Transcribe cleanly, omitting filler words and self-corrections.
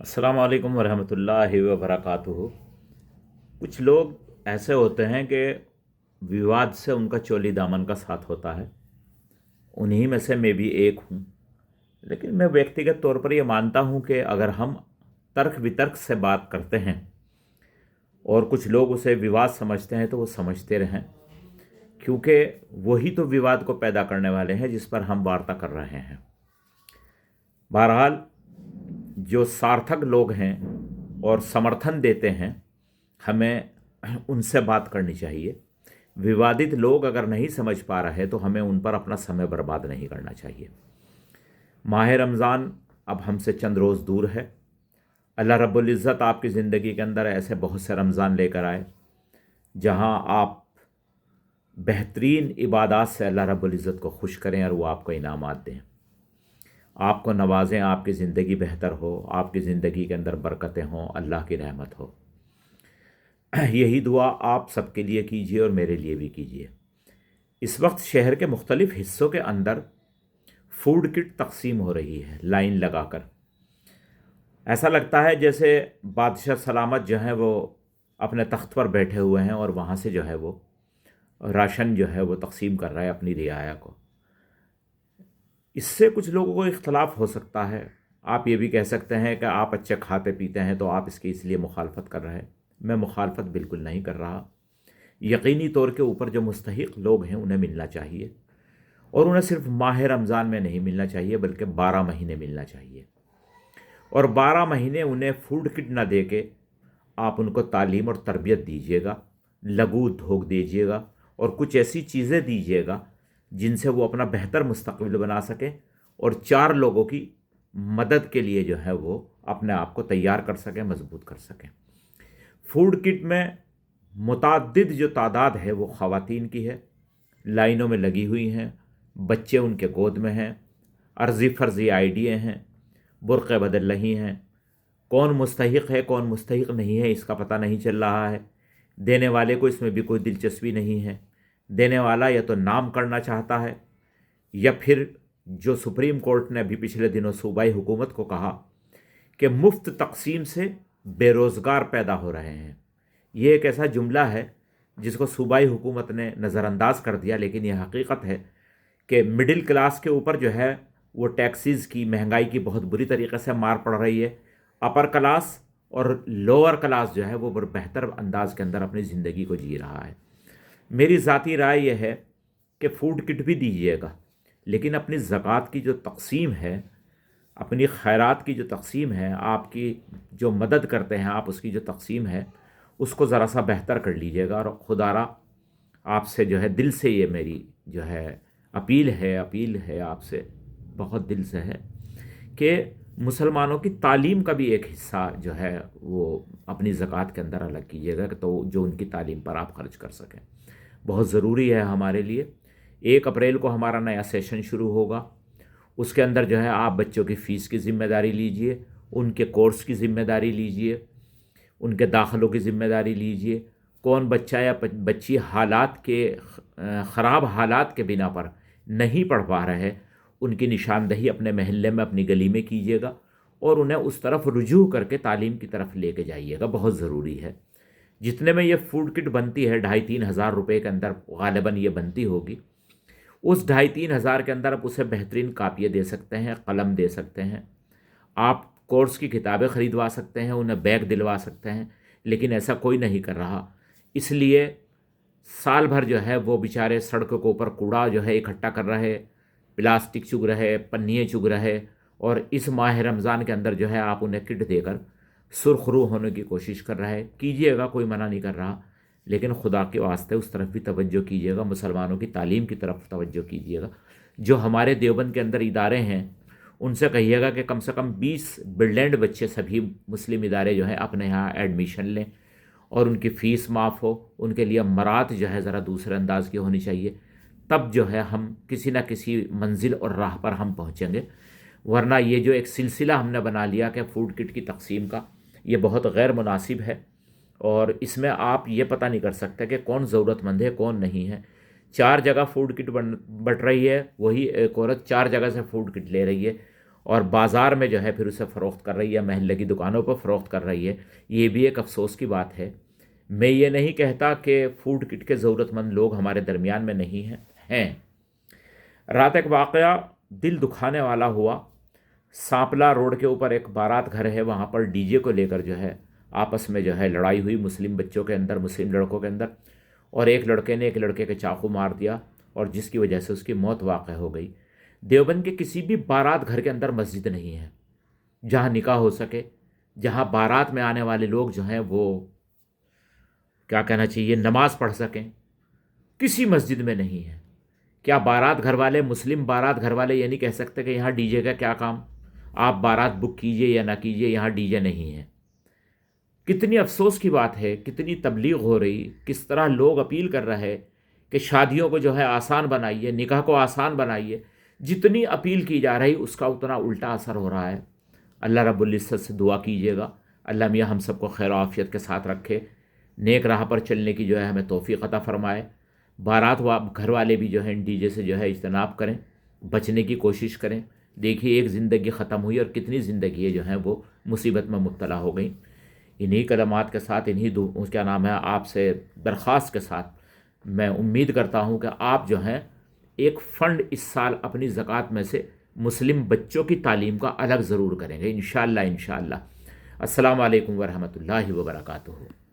السلام علیکم ورحمۃ اللہ وبرکاتہ۔ کچھ لوگ ایسے ہوتے ہیں کہ وواد سے ان کا چولی دامن کا ساتھ ہوتا ہے، انہی میں سے میں بھی ایک ہوں۔ لیکن میں ویکتیگت طور پر یہ مانتا ہوں کہ اگر ہم ترک وترک سے بات کرتے ہیں اور کچھ لوگ اسے وواد سمجھتے ہیں تو وہ سمجھتے رہیں، کیونکہ وہی تو وواد کو پیدا کرنے والے ہیں جس پر ہم وارتا کر رہے ہیں۔ بہرحال جو سارتھک لوگ ہیں اور سمرتھن دیتے ہیں، ہمیں ان سے بات کرنی چاہیے۔ ووادت لوگ اگر نہیں سمجھ پا رہے تو ہمیں ان پر اپنا سمے برباد نہیں کرنا چاہیے۔ ماہ رمضان اب ہم سے چند روز دور ہے۔ اللہ رب العزت آپ کی زندگی کے اندر ایسے بہت سے رمضان لے کر آئے جہاں آپ بہترین عبادات سے اللہ رب العزت کو خوش کریں اور وہ آپ کو انعامات دیں، آپ کو نوازیں، آپ کی زندگی بہتر ہو، آپ کی زندگی کے اندر برکتیں ہوں، اللہ کی رحمت ہو۔ یہی دعا آپ سب کے لیے کیجیے اور میرے لیے بھی کیجیے۔ اس وقت شہر کے مختلف حصوں کے اندر فوڈ کٹ تقسیم ہو رہی ہے لائن لگا کر۔ ایسا لگتا ہے جیسے بادشاہ سلامت جو ہیں وہ اپنے تخت پر بیٹھے ہوئے ہیں اور وہاں سے جو ہے وہ راشن جو ہے وہ تقسیم کر رہا ہے اپنی رعایا کو۔ اس سے کچھ لوگوں کو اختلاف ہو سکتا ہے۔ آپ یہ بھی کہہ سکتے ہیں کہ آپ اچھے کھاتے پیتے ہیں تو آپ اس کی اس لیے مخالفت کر رہے ہیں۔ میں مخالفت بالکل نہیں کر رہا۔ یقینی طور کے اوپر جو مستحق لوگ ہیں انہیں ملنا چاہیے، اور انہیں صرف ماہ رمضان میں نہیں ملنا چاہیے بلکہ 12 مہینے ملنا چاہیے۔ اور 12 مہینے انہیں فوڈ کٹ نہ دے کے آپ ان کو تعلیم اور تربیت دیجیے گا، لگو ادھوگ دیجیے گا، اور کچھ ایسی چیزیں دیجیے گا جن سے وہ اپنا بہتر مستقبل بنا سکیں اور 4 لوگوں کی مدد کے لیے جو ہے وہ اپنے آپ کو تیار کر سکیں، مضبوط کر سکیں۔ فوڈ کٹ میں متعدد جو تعداد ہے وہ خواتین کی ہے، لائنوں میں لگی ہوئی ہیں، بچے ان کے گود میں ہیں، عرضی فرضی آئیڈیے ہیں، برقعے بدل رہی ہیں۔ کون مستحق ہے کون مستحق نہیں ہے اس کا پتہ نہیں چل رہا ہے۔ دینے والے کو اس میں بھی کوئی دلچسپی نہیں ہے۔ دینے والا یا تو نام کرنا چاہتا ہے، یا پھر جو سپریم کورٹ نے ابھی پچھلے دنوں صوبائی حکومت کو کہا کہ مفت تقسیم سے بے روزگار پیدا ہو رہے ہیں۔ یہ ایک ایسا جملہ ہے جس کو صوبائی حکومت نے نظر انداز کر دیا، لیکن یہ حقیقت ہے کہ مڈل کلاس کے اوپر جو ہے وہ ٹیکسیز کی، مہنگائی کی بہت بری طریقے سے مار پڑ رہی ہے۔ اپر کلاس اور لوور کلاس جو ہے وہ بہتر انداز کے اندر اپنی زندگی کو جی رہا ہے۔ میری ذاتی رائے یہ ہے کہ فوڈ کٹ بھی دیجیے گا، لیکن اپنی زکوٰۃ کی جو تقسیم ہے، اپنی خیرات کی جو تقسیم ہے، آپ کی جو مدد کرتے ہیں آپ، اس کی جو تقسیم ہے اس کو ذرا سا بہتر کر لیجیے گا۔ اور خدا را آپ سے جو ہے دل سے یہ میری جو ہے اپیل ہے آپ سے، بہت دل سے ہے کہ مسلمانوں کی تعلیم کا بھی ایک حصہ جو ہے وہ اپنی زکوٰۃ کے اندر الگ کیجیے گا، تو جو ان کی تعلیم پر آپ خرچ کر سکیں۔ بہت ضروری ہے ہمارے لیے۔ 1 اپریل کو ہمارا نیا سیشن شروع ہوگا، اس کے اندر جو ہے آپ بچوں کی فیس کی ذمہ داری لیجئے، ان کے کورس کی ذمہ داری لیجئے، ان کے داخلوں کی ذمہ داری لیجئے۔ کون بچہ یا بچی حالات کے خراب حالات کے بنا پر نہیں پڑھ پا رہے، ان کی نشاندہی اپنے محلے میں، اپنی گلی میں کیجیے گا، اور انہیں اس طرف رجوع کر کے تعلیم کی طرف لے کے جائیے گا۔ بہت ضروری ہے۔ جتنے میں یہ فوڈ کٹ بنتی ہے، 2,500-3,000 روپے کے اندر غالباً یہ بنتی ہوگی، اس 2,500-3,000 کے اندر آپ اسے بہترین کاپیاں دے سکتے ہیں، قلم دے سکتے ہیں، آپ کورس کی کتابیں خریدوا سکتے ہیں، انہیں بیگ دلوا سکتے ہیں، لیکن ایسا کوئی نہیں کر رہا۔ اس لیے سال بھر جو ہے وہ بیچارے سڑکوں کے اوپر کوڑا جو ہے اکٹھا کر رہے، پلاسٹک چگ رہے، پنیے چگ رہے، اور اس ماہ رمضان کے اندر جو ہے آپ انہیں کٹ دے کر سرخ رو ہونے کی کوشش کر رہے۔ کیجئے گا، کوئی منع نہیں کر رہا، لیکن خدا کے واسطے اس طرف بھی توجہ کیجیے گا، مسلمانوں کی تعلیم کی طرف توجہ کیجیے گا۔ جو ہمارے دیوبند کے اندر ادارے ہیں ان سے کہیے گا کہ کم سے کم 20 بلڈینڈ بچے سبھی مسلم ادارے جو ہیں اپنے یہاں ایڈمیشن لیں، اور ان کی فیس معاف ہو، ان کے لیے مرات جو ہے ذرا دوسرے انداز کی ہونی چاہیے، تب جو ہے ہم کسی نہ کسی منزل اور راہ پر ہم پہنچیں گے۔ ورنہ یہ جو ایک سلسلہ ہم نے بنا لیا کہ فوڈ کٹ کی تقسیم کا، یہ بہت غیر مناسب ہے، اور اس میں آپ یہ پتہ نہیں کر سکتے کہ کون ضرورت مند ہے کون نہیں ہے۔ 4 جگہ فوڈ کٹ بٹ رہی ہے، وہی ایک عورت 4 جگہ سے فوڈ کٹ لے رہی ہے، اور بازار میں جو ہے پھر اسے فروخت کر رہی ہے، محلے کی دکانوں پر فروخت کر رہی ہے. یہ بھی ایک افسوس کی بات ہے. میں یہ نہیں کہتا کہ فوڈ کٹ کے ضرورت مند لوگ ہمارے درمیان میں نہیں ہیں. رات ایک واقعہ دل دکھانے والا ہوا. سانپلا روڈ کے اوپر ایک بارات گھر ہے، وہاں پر ڈی جے کو لے کر جو ہے آپس میں جو ہے لڑائی ہوئی مسلم بچوں کے اندر، مسلم لڑکوں کے اندر، اور ایک لڑکے نے ایک لڑکے کے چاقو مار دیا اور جس کی وجہ سے اس کی موت واقع ہو گئی. دیوبند کے کسی بھی بارات گھر کے اندر مسجد نہیں ہے جہاں نکاح ہو سکے، جہاں بارات میں آنے والے لوگ جو ہیں وہ کیا کہنا چاہیے نماز پڑھ سکیں. کسی مسجد میں نہیں ہے. کیا بارات گھر والے، مسلم بارات گھر والے یہ نہیں کہہ سکتے کہ یہاں ڈی جے کا کیا کام، آپ بارات بک کیجئے یا نہ کیجئے، یہاں ڈی جے نہیں ہے؟ کتنی افسوس کی بات ہے، کتنی تبلیغ ہو رہی، کس طرح لوگ اپیل کر رہے کہ شادیوں کو جو ہے آسان بنائیے، نکاح کو آسان بنائیے. جتنی اپیل کی جا رہی اس کا اتنا الٹا اثر ہو رہا ہے. اللہ رب العزت سے دعا کیجیے گا اللہ میاں ہم سب کو خیر و عافیت کے ساتھ رکھے، نیک راہ پر چلنے کی جو ہے ہمیں توفیق عطا فرمائے. بارات گھر والے بھی جو ہیں ڈی جے سے جو ہے اجتناب کریں، بچنے کی کوشش کریں. دیکھیے ایک زندگی ختم ہوئی اور کتنی زندگیاں جو ہیں وہ مصیبت میں مبتلا ہو گئیں. انہی کلمات کے ساتھ، کیا نام ہے، آپ سے درخواست کے ساتھ میں امید کرتا ہوں کہ آپ جو ہیں ایک فنڈ اس سال اپنی زکوٰۃ میں سے مسلم بچوں کی تعلیم کا الگ ضرور کریں گے انشاءاللہ. السلام علیکم ورحمۃ اللہ وبرکاتہ.